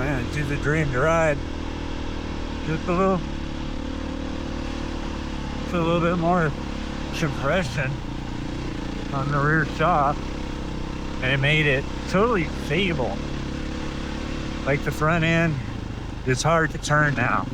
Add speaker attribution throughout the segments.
Speaker 1: man, it's a dream to ride. Just a little bit more compression on the rear shock, and it made it totally stable. Like the front end, it's hard to turn now.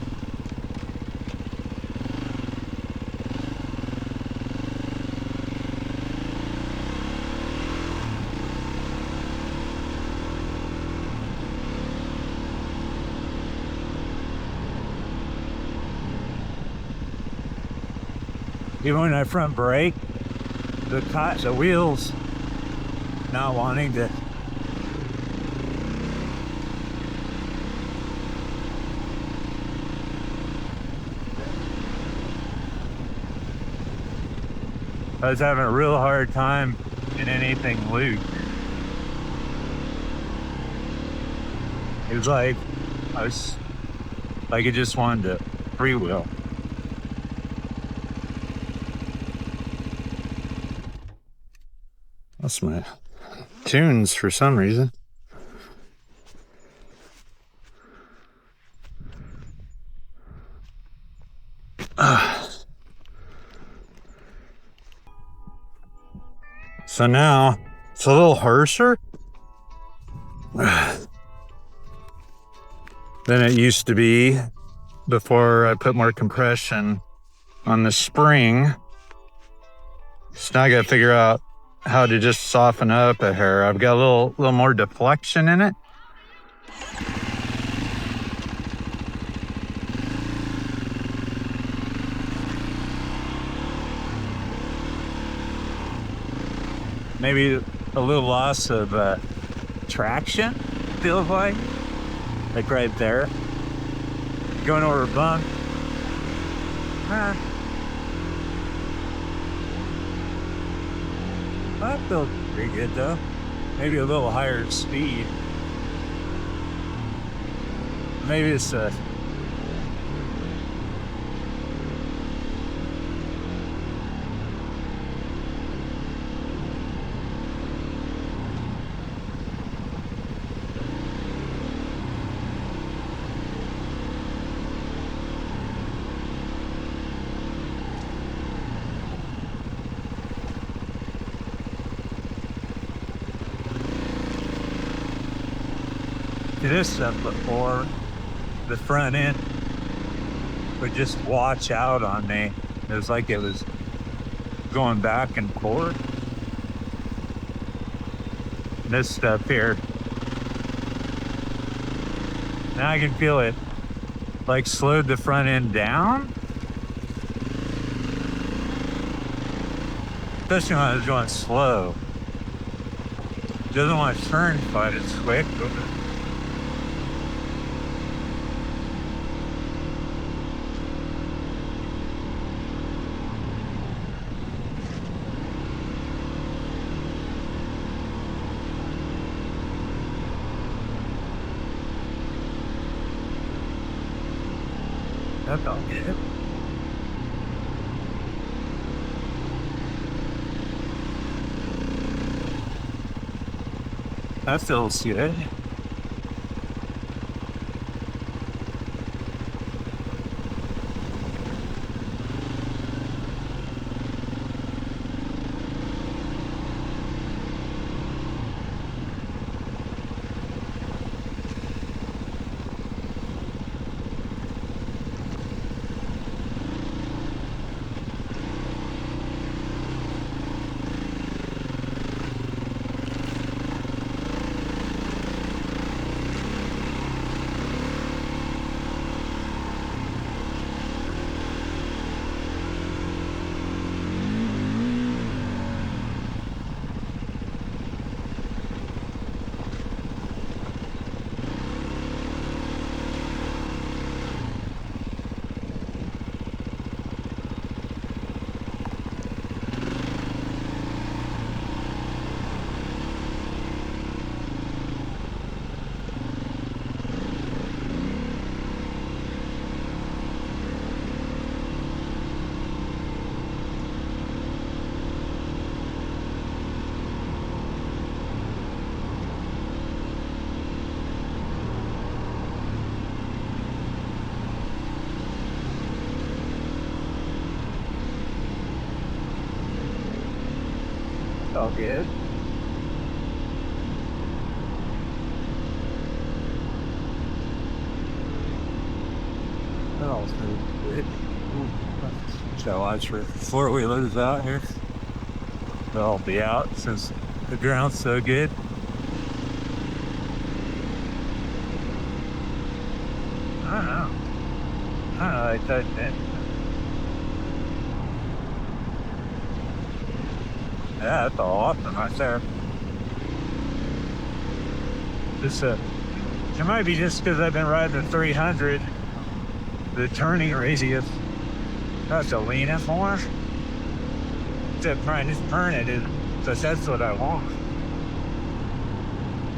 Speaker 1: Even when I front brake, the wheels not wanting to. I was having a real hard time in anything loose. It was like I just wanted to freewheel. That's my tunes for some reason. So now it's a little harsher than it used to be before I put more compression on the spring. So now I gotta figure out how to just soften up a hair. I've got a little more deflection in it. Maybe a little loss of traction, feels like right there. Going over a bump. That feels pretty good though. Maybe a little higher speed. Maybe it's this stuff before. The front end would just watch out on me. It was like it was going back and forth. This stuff here, now I can feel it like slowed the front end down, especially when I was going slow. It doesn't want to turn quite as quick. That's all good. That feels good. all good.
Speaker 2: That all's pretty good. So watch for four-wheelers out here. They'll be out since the ground's so good.
Speaker 1: I don't know. I touched it.
Speaker 2: Yeah, that's awesome right there.
Speaker 1: This it might be just because I've been riding the 300. The turning radius, that's to lean it more. Except trying to turn it is, because that's what I want.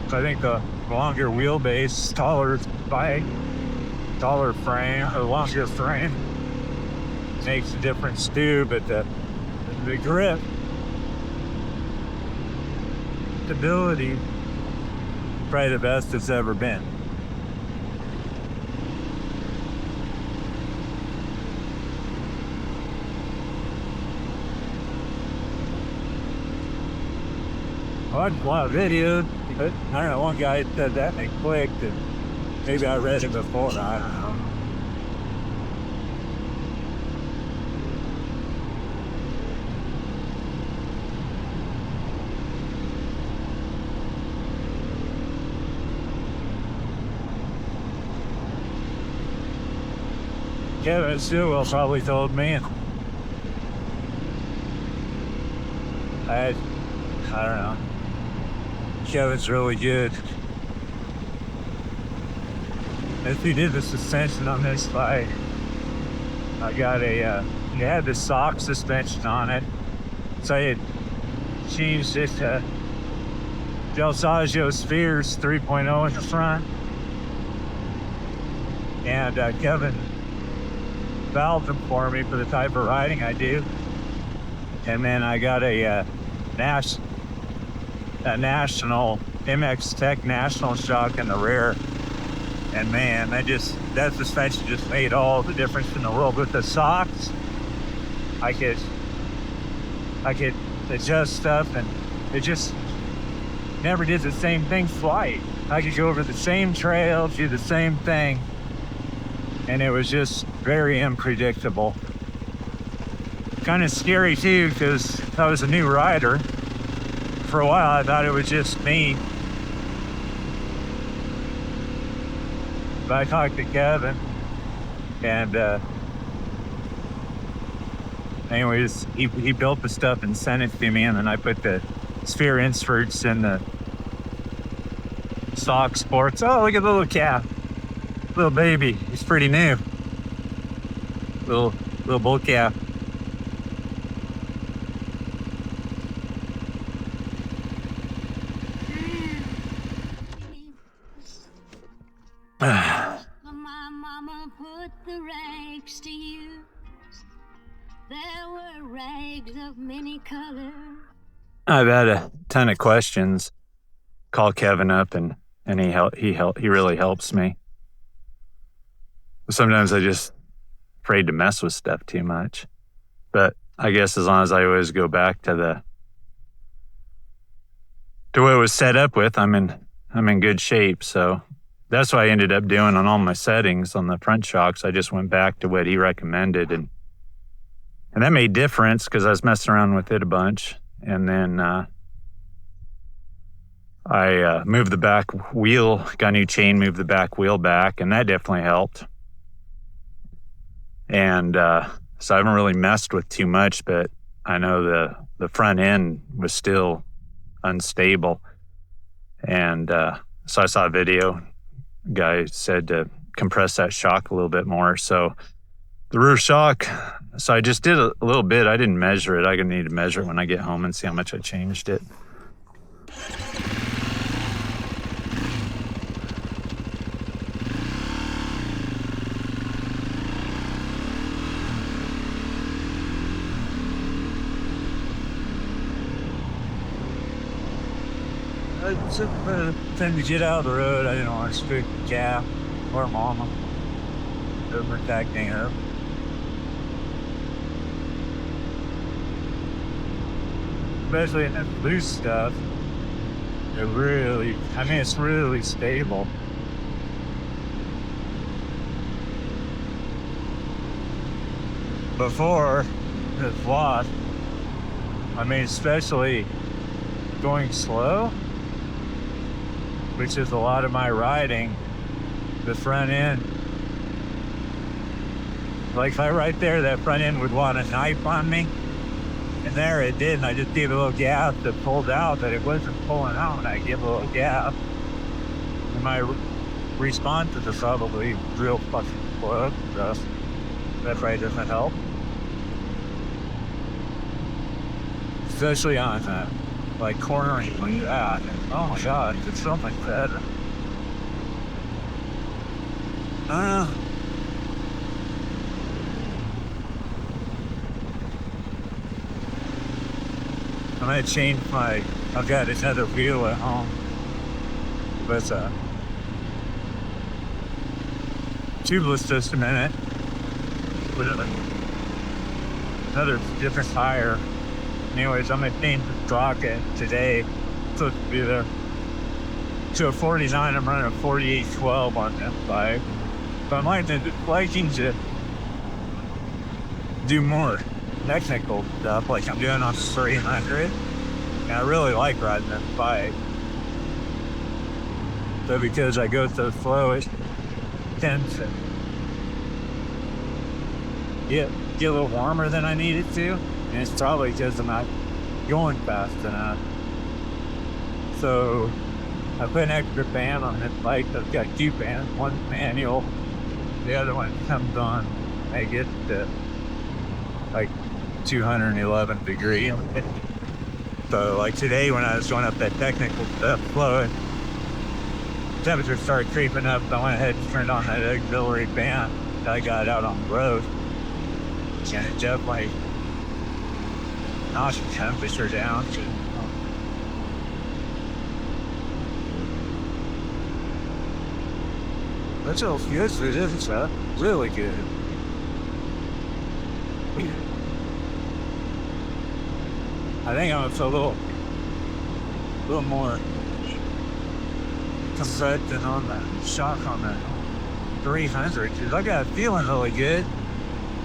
Speaker 1: So I think the longer wheelbase, taller bike, taller frame, or longer frame makes a difference too. But the grip, stability, probably the best it's ever been. I watched a lot of videos, but I don't know, one guy said that and it clicked, and maybe I read it before, I don't know. Kevin Sewell probably told me. I don't know. Kevin's really good. If he did the suspension on this bike, I got a, he had the sock suspension on it. So I had changed it to Del Saggio Spheres 3.0 in the front. And Kevin valved them for me for the type of riding I do. And then I got a national MX Tech national shock in the rear, and man, that suspension just made all the difference in the world. With the socks, I could adjust stuff, and it just never did the same thing flight. I could go over the same trail, do the same thing, and it was just very unpredictable. Kind of scary too, because I was a new rider. For a while, I thought it was just me. But I talked to Kevin, and anyways, he built the stuff and sent it to me, and then I put the sphere inserts in the sock sports. Oh, look at the little calf, little baby. He's pretty new. Little bull calf.
Speaker 3: My mama put the rags to use. There were rags of many colors.
Speaker 1: I've had a ton of questions. Call Kevin up, and he really helps me. Sometimes I just afraid to mess with stuff too much. But I guess as long as I always go back to what it was set up with, I'm in good shape. So that's what I ended up doing on all my settings on the front shocks. I just went back to what he recommended, and that made difference because I was messing around with it a bunch. And then I moved the back wheel, got a new chain, moved the back wheel back, and that definitely helped. And so I haven't really messed with too much, but I know the front end was still unstable. And so I saw a video. Guy said to compress that shock a little bit more. So the rear shock, so I just did a little bit. I didn't measure it. I'm going to need to measure it when I get home and see how much I changed it. Time to get out of the road, I didn't want to spook the calf or mama. They're protecting her.
Speaker 2: especially in the loose stuff, it's really stable. Before the flop, especially going slow, which is a lot of my riding, the front end, like if I right there, that front end would want a knife on me. And there it did, and I just gave a little gap that pulled out, but it wasn't pulling out, and I give a little gap. And my response is probably real fucking slow, so that probably doesn't help. Especially on that, like cornering like that. Oh my god, it's something better. I don't know. I'm gonna change I've got another wheel at home. But tubeless system in it. With another different tire. Anyways, I'm gonna change the sprocket today. It's supposed to be there. To a 49, I'm running a 4812 on that bike. But I'm liking to do more technical stuff like I'm doing on the 300. And I really like riding this bike. So because I go so slow, it tends to get a little warmer than I need it to. And it's probably because I'm not going fast enough. So I put an extra fan on this bike. I've got 2 fans, one manual, the other one comes on. I get to like 211 degrees. So like today when I was going up that technical stuff slow, temperature started creeping up. I went ahead and turned on that auxiliary fan that I got out on the road. And it definitely knocked the temperature down to that feels good for this stuff. Really good. I think I'm a little more confident on the shock on the 300 because I got it feeling really good.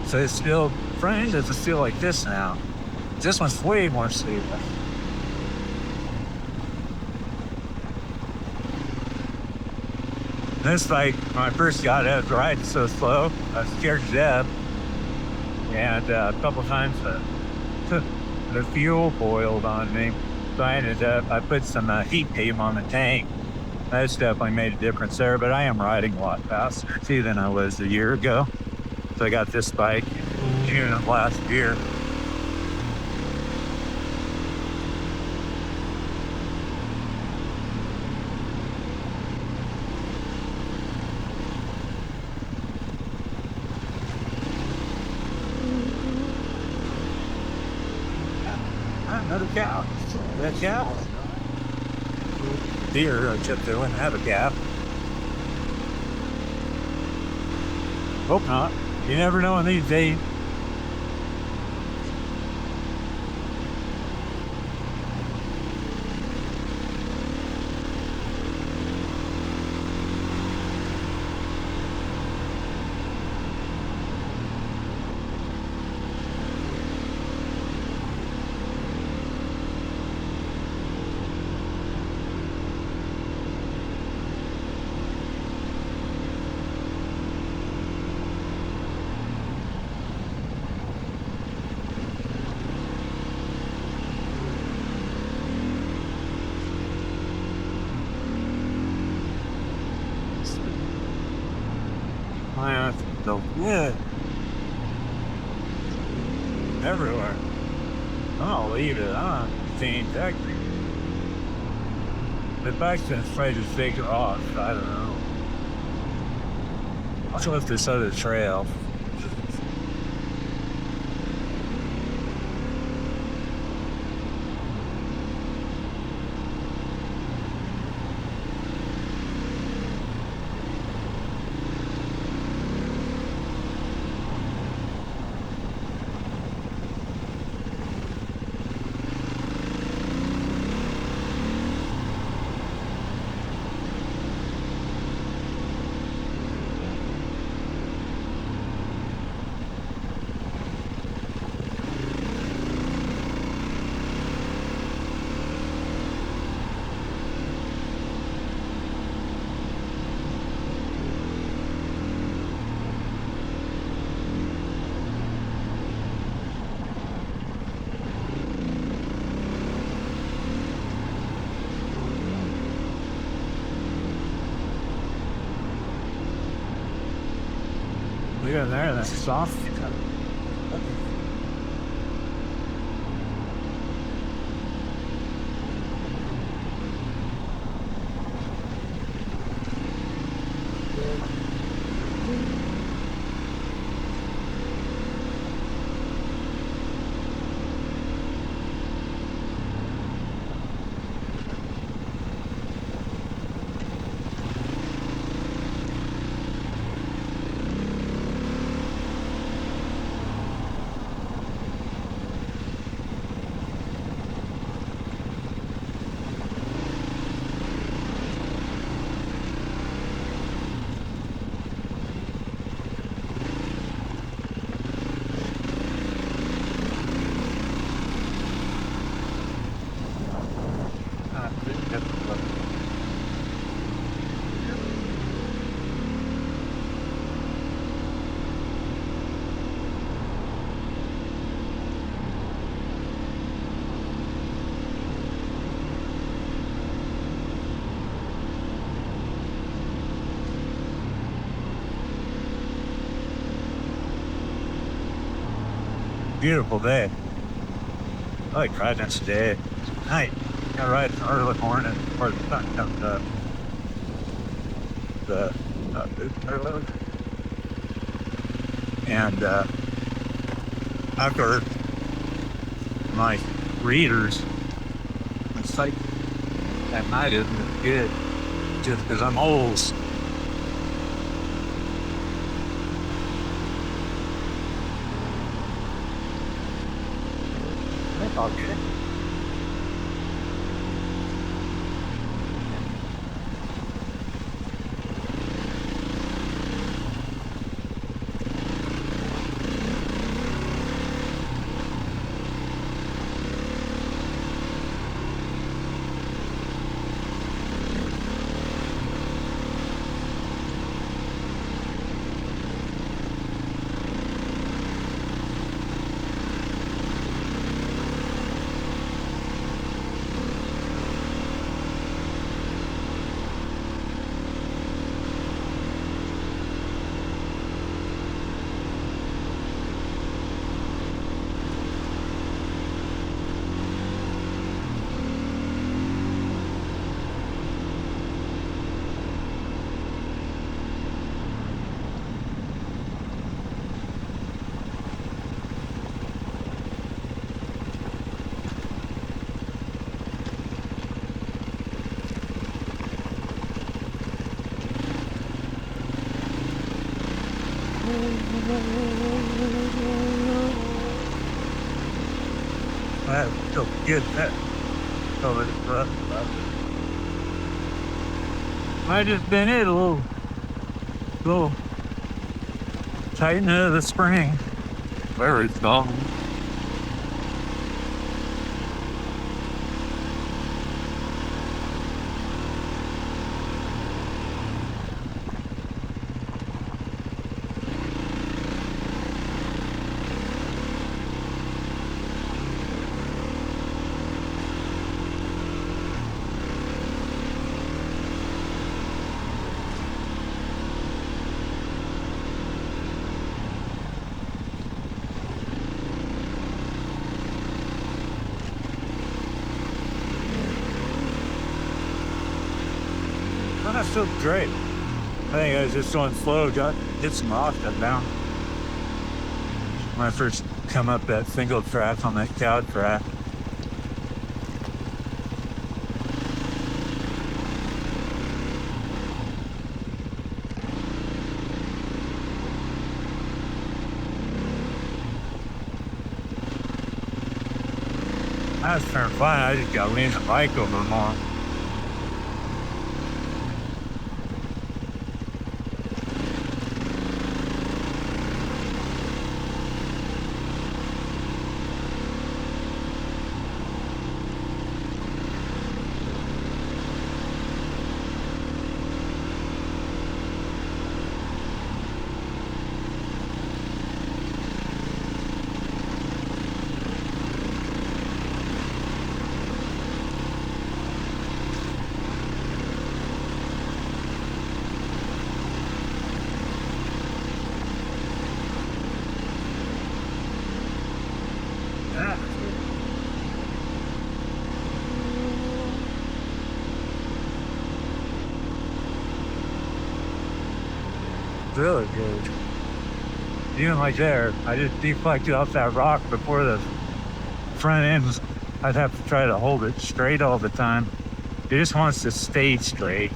Speaker 2: So it's still front end doesn't feel like this now. This one's way more stable. This bike, when I first got it, I was riding so slow, I was scared to death. And a couple times the fuel boiled on me. So I put some heat tape on the tank. That's definitely made a difference there, but I am riding a lot faster too than I was a year ago. So I got this bike in June of last year. Another cow. That cow? Deer, I just doing have a calf. Hope not. You never know in these days. So good. Everywhere. I'll leave it on. Change that. The bike's been afraid to take it off. I don't know. I'll go up this other trail. Leave it there, that's soft. Beautiful day. I like riding today. Night. I ride in the early morning before the sun comes up. And after my readers, it's like that night isn't as good just because I'm old. That's all good. That feels good. That feels rough. Might just been it a little tightening of the spring. Where it's gone. That feels great. I think I was just going slow, did some offset down. When I first come up that single track on that cow track. I was turning fine, I just got to lean the bike over more. really good. Even like there, I just deflected off that rock before the front end. I'd have to try to hold it straight all the time. It just wants to stay straight.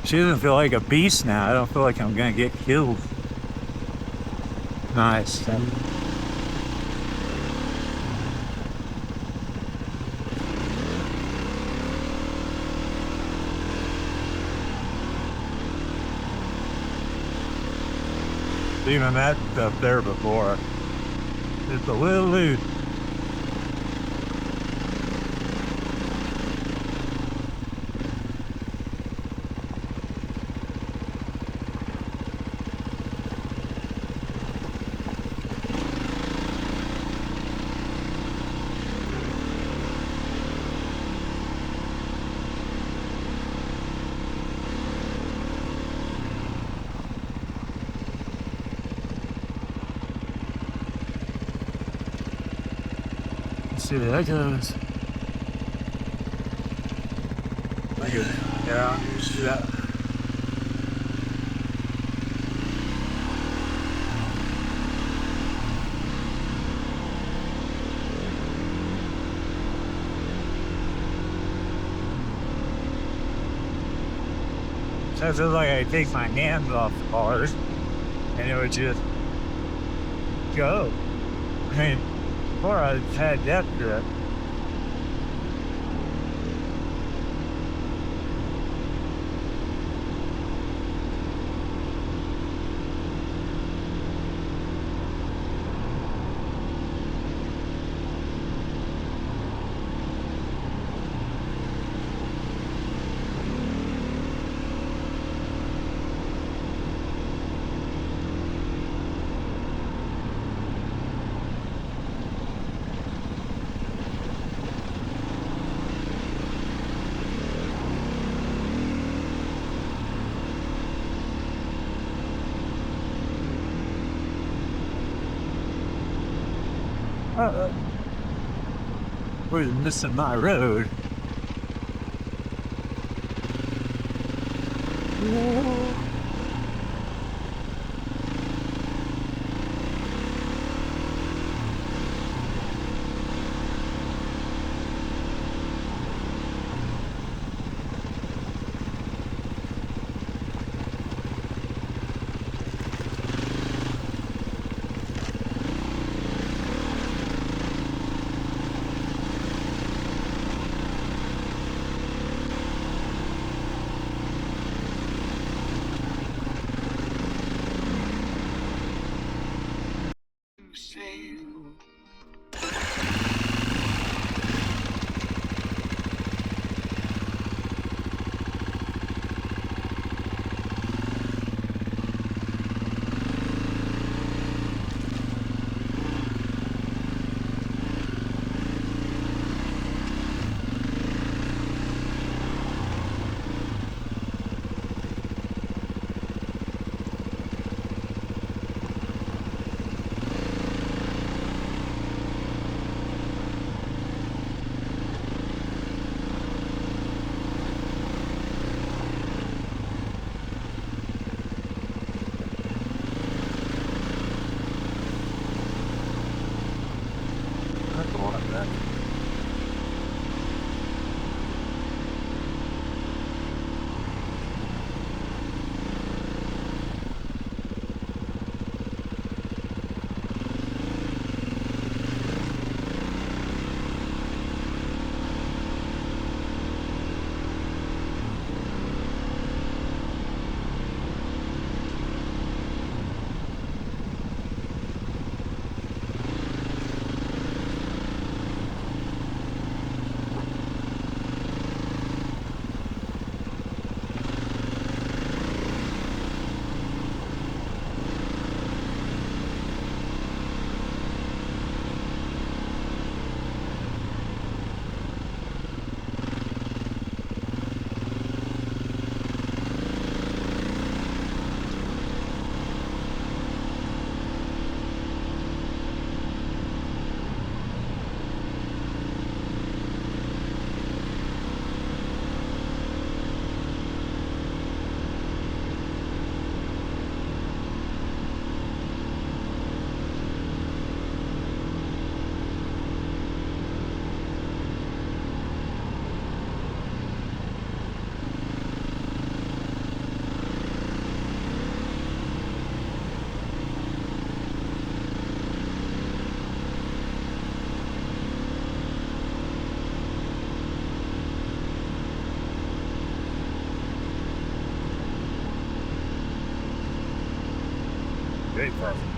Speaker 2: She doesn't feel like a beast now. I don't feel like I'm gonna get killed. Nice. Even that up there before. It's a little loose. Let's see where that goes. Yeah, you see that. So it feels like I take my hands off the bars and it would just go. I mean, before I had death grip. We're missing my road. great for